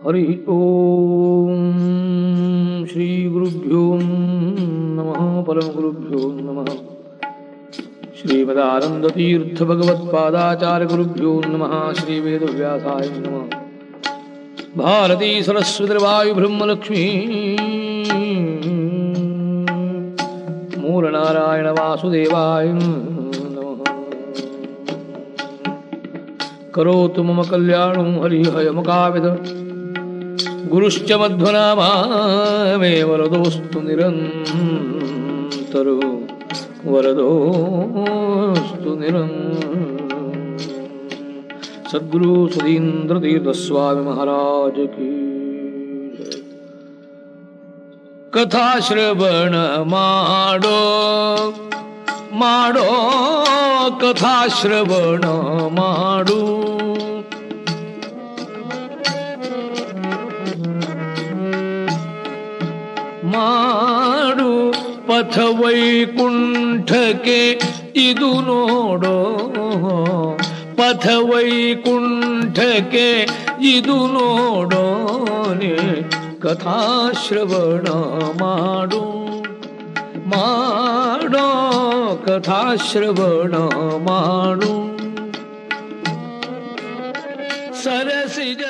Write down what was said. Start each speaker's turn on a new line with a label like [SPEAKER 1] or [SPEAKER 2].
[SPEAKER 1] ಹರಿ ಓಂ ಶ್ರೀ ಗುರುಭ್ಯೋ ನಮಃ ಪರಮಗುರುಭ್ಯೋ ನಮಃ ಶ್ರೀಮದಾನಂದತೀರ್ಥ ಭಗವತ್ಪಾದಾಚಾರ್ಯ ಗುರುಭ್ಯೋ ನಮಃ ಶ್ರೀ ವೇದವ್ಯಾಸಾಯ ನಮಃ ಭಾರತೀ ಸರಸ್ವತಿ ವಾಯು ಬ್ರಹ್ಮಲಕ್ಷ್ಮೀ ಮೂಲನಾರಾಯಣ ವಾಸುದೇವಾಯ ನಮಃ ಕರೋತು ಮಮ ಕಲ್ಯಾಣಂ ಹರಿಹಯಮುಖಾವಿದ ಗುರುಶ್ಚ ಮಧ್ವನಾಮೇ ವರದೋಸ್ತು ನಿರಂತರೋ ವರದೋಸ್ತು ಸದ್ಗುರು ಸುಧೀಂದ್ರ ತೀರ್ಥ ಸ್ವಾಮಿ ಮಹಾರಾಜ ಕೀ ಕಥಾ ಶ್ರವಣ ಮಾಡೋ ಮಾಡೋ ಕಥಾ ಶ್ರವಣ ಮಾಡು ಮಾಡು ಪಥ ವೈಕುಂಠಕ್ಕೆ ಇದು ನೋಡೋ ಪಥ ವೈಕುಂಠಕ್ಕೆ ಇದು ನೋಡೋನೆ ಕಥಾಶ್ರವಣ ಮಾಡು ಮಾಡೋ ಕಥಾಶ್ರವಣ ಮಾಡು ಸರಸಿಜ